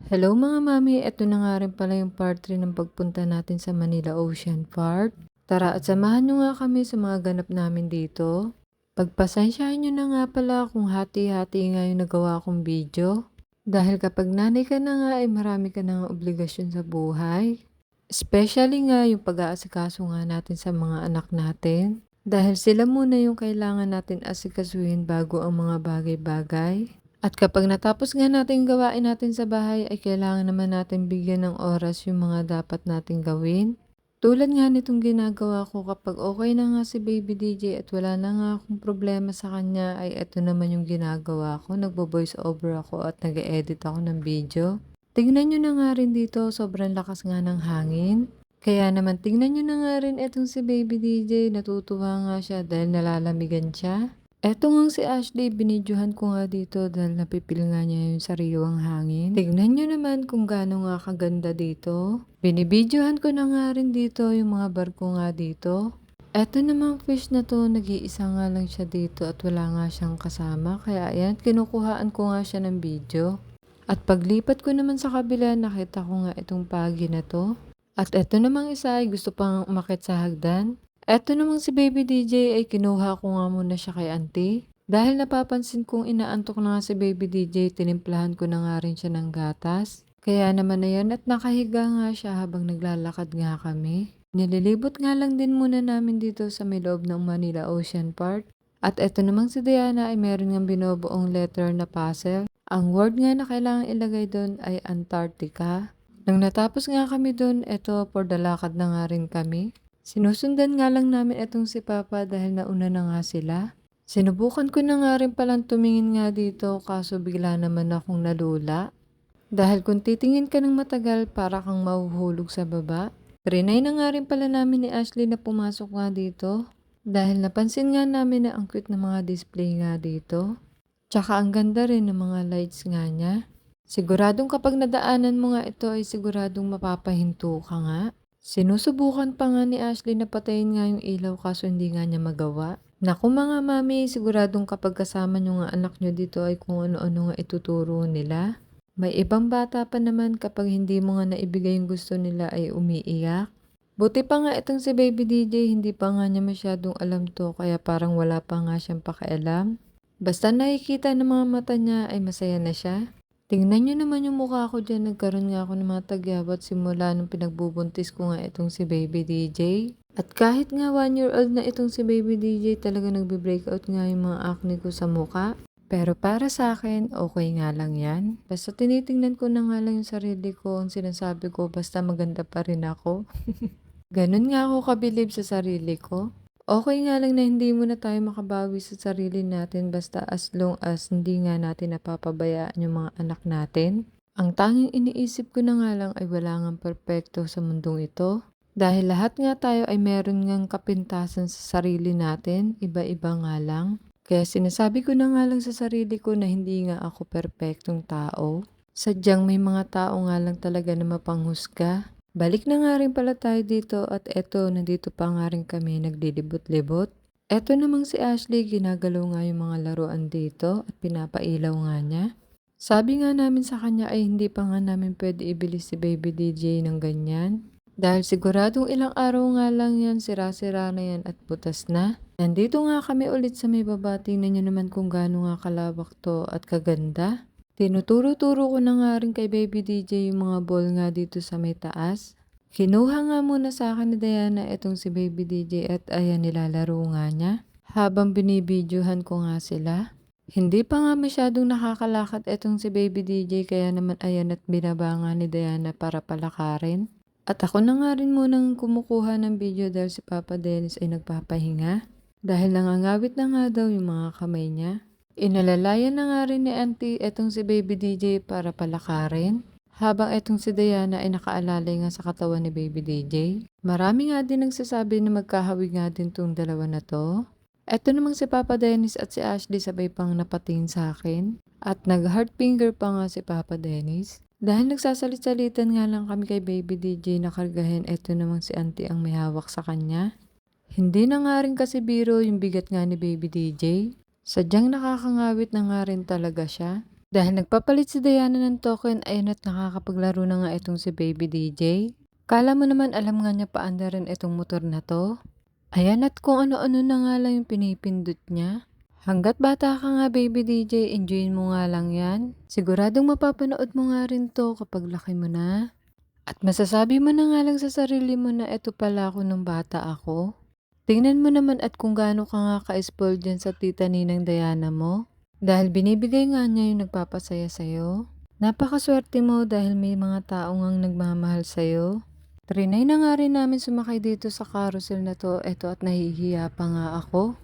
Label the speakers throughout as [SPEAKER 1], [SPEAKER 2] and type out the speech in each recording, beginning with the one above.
[SPEAKER 1] Hello mga mami, eto na nga rin pala yung part 3 ng pagpunta natin sa Manila Ocean Park. Tara at samahan nyo nga kami sa mga ganap namin dito. Pagpasensyahan nyo na nga pala kung hati-hati nga yung nagawa kong video. Dahil kapag nanay ka na nga ay marami ka na nga obligasyon sa buhay. Especially nga yung pag-aasikaso nga natin sa mga anak natin. Dahil sila muna yung kailangan natin asikasuhin bago ang mga bagay-bagay. At kapag natapos nga natin gawain natin sa bahay ay kailangan naman natin bigyan ng oras yung mga dapat nating gawin. Tulad nga nitong ginagawa ko kapag okay na nga si Baby DJ at wala na nga akong problema sa kanya ay eto naman yung ginagawa ko. Nagbo-voice over ako at nag-edit ako ng video. Tignan nyo na nga rin dito, sobrang lakas nga ng hangin. Kaya naman tignan nyo na nga rin etong si Baby DJ, natutuwa nga siya dahil nalalamigan siya. Eto ngang si Ashley, binidyohan ko nga dito dahil napipil nga niya yung sariwang hangin. Tignan nyo naman kung gaano nga kaganda dito. Binibidyohan ko na nga rin dito yung mga barko nga dito. Eto namang fish na to, nag-iisa nga lang siya dito at wala nga siyang kasama. Kaya ayan, kinukuhaan ko nga siya ng video. At paglipat ko naman sa kabila, nakita ko nga itong pagi na to. At eto namang isa ay gusto pang umakyat sa hagdan. Eto namang si Baby DJ ay kinuha ko nga muna siya kay auntie. Dahil napapansin kong inaantok na nga si Baby DJ, tinimplahan ko na nga rin siya ng gatas. Kaya naman na yan at nakahiga nga siya habang naglalakad nga kami. Nililibot nga lang din muna namin dito sa may loob ng Manila Ocean Park. At eto namang si Diana ay meron ngang binubuong letter na puzzle. Ang word nga na kailangan ilagay doon ay Antarctica. Nang natapos nga kami doon, eto for the lakad na nga rin kami. Sinusundan nga lang namin etong si Papa dahil nauna na nga sila. Sinubukan ko na nga rin palang tumingin nga dito kaso bigla naman akong nalula. Dahil kung titingin ka ng matagal para kang mahuhulog sa baba. Trinay na nga rin pala namin ni Ashley na pumasok nga dito. Dahil napansin nga namin na ang cute na mga display nga dito. Tsaka ang ganda rin ng mga lights nga niya. Siguradong kapag nadaanan mo nga ito ay siguradong mapapahinto ka nga. Sinusubukan pa nga ni Ashley na patayin nga yung ilaw kaso hindi nga niya magawa. Naku mga mami, siguradong kapag kasama nyo nga anak nyo dito ay kung ano-ano nga ituturo nila. May ibang bata pa naman kapag hindi mo nga naibigay yung gusto nila ay umiiyak. Buti pa nga itong si Baby DJ, hindi pa nga niya masyadong alam to kaya parang wala pa nga siyang pakialam. Basta nakikita ng mga mata niya ay masaya na siya. Tingnan nyo naman yung mukha ko dyan, nagkaroon nga ako ng mga tagyawat simula nung pinagbubuntis ko nga itong si Baby DJ. At kahit nga 1-year-old na itong si Baby DJ, talaga nagbe-breakout nga yung mga acne ko sa mukha. Pero para sa akin, okay nga lang yan. Basta tinitingnan ko na nga lang yung sarili ko, ang sinasabi ko, basta maganda pa rin ako. Ganun nga ako kabilib sa sarili ko. Okay nga lang na hindi muna tayo makabawi sa sarili natin basta as long as hindi nga natin napapabayaan yung mga anak natin. Ang tanging iniisip ko na nga lang ay wala ngang perpekto sa mundong ito. Dahil lahat nga tayo ay meron ngang kapintasan sa sarili natin, iba-iba nga lang. Kaya sinasabi ko na nga lang sa sarili ko na hindi nga ako perpektong tao. Sadyang may mga tao nga lang talaga na mapanghusga. Balik na nga rin pala tayo dito at eto, nandito pa nga rin kami naglilibot-libot. Eto namang si Ashley, ginagalaw nga yung mga laruan dito at pinapailaw nga niya. Sabi nga namin sa kanya ay hindi pa nga namin pwede ibili si Baby DJ ng ganyan. Dahil siguradong ilang araw nga lang yan, sira-sira na yan at butas na. Nandito nga kami ulit sa may baba, tingnan nyo naman kung gaano nga kalawak to at kaganda. Tinuturo-turo ko na nga rin kay Baby DJ yung mga ball nga dito sa may taas. Kinuha nga muna sa akin ni Diana itong si Baby DJ at ayan nilalaro nga niya. Habang binibidyohan ko nga sila. Hindi pa nga masyadong nakakalakad itong si Baby DJ kaya naman ayan at binaba nga ni Diana para palakarin. At ako na nga rin munang kumukuha ng video dahil si Papa Dennis ay nagpapahinga. Dahil nangangawit na nga daw yung mga kamay niya. Inalalayan na nga rin ni Auntie etong si Baby DJ para palakarin. Habang etong si Diana ay nakaalalay nga sa katawan ni Baby DJ. Marami nga din nagsasabi na magkahawig nga din tong dalawa na to. Eto namang si Papa Dennis at si Ashley sabay pang napatingin sa akin. At nag-heart finger pa nga si Papa Dennis. Dahil nagsasalit-salitan nga lang kami kay Baby DJ na kargahin, eto namang si Auntie ang may hawak sa kanya. Hindi na nga rin kasi biro yung bigat nga ni Baby DJ. Sadyang nakakangawit na nga rin talaga siya. Dahil nagpapalit si Diana ng token, ayun at nakakapaglaro na nga itong si Baby DJ. Kala mo naman alam nga niya paanda rin itong motor na 'to. Ayan at kung ano-ano na nga lang yung pinipindot niya. Hangga't bata ka nga Baby DJ, enjoyin mo nga lang yan. Siguradong mapapanood mo nga rin 'to kapag laki mo na. At masasabi mo na nga lang sa sarili mo na eto pala ako nung bata ako. Tingnan mo naman at kung gaano ka nga ka-spoiled diyan sa tita ninang Diana mo. Dahil binibigay nga niya yung nagpapasaya sa'yo. Napakaswerte mo dahil may mga tao ngang nagmamahal sa'yo. Trinay na nga rin namin sumakay dito sa carousel na 'to, eto at nahihiya pa nga ako.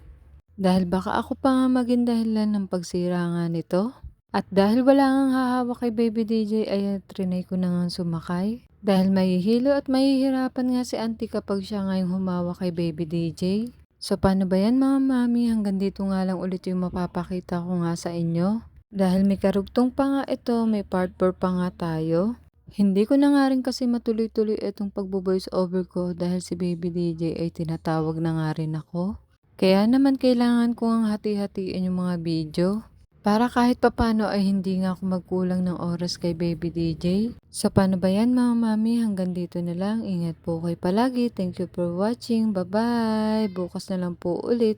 [SPEAKER 1] Dahil baka ako pa nga maging dahilan ng pagsira nga nito. At dahil wala ngang hahawak kay Baby DJ, ay trinay ko na ngang sumakay. Dahil mahihilo at mahihirapan nga si auntie kapag siya nga yung humawak kay Baby DJ. So paano ba yan mga mami? Hanggang dito nga lang ulit yung mapapakita ko nga sa inyo. Dahil may karugtong pa nga ito, may part 4 pa nga tayo. Hindi ko na nga rin kasi matuloy-tuloy itong pagbo-voice over ko dahil si Baby DJ ay tinatawag na nga rin ako. Kaya naman kailangan ko ang hati-hatiin yung mga video. Para kahit papano ay hindi nga ako magkulang ng oras kay Baby DJ. So paano ba yan mga mami? Hanggang dito na lang. Ingat po kayo palagi. Thank you for watching. Bye bye. Bukas na lang po ulit.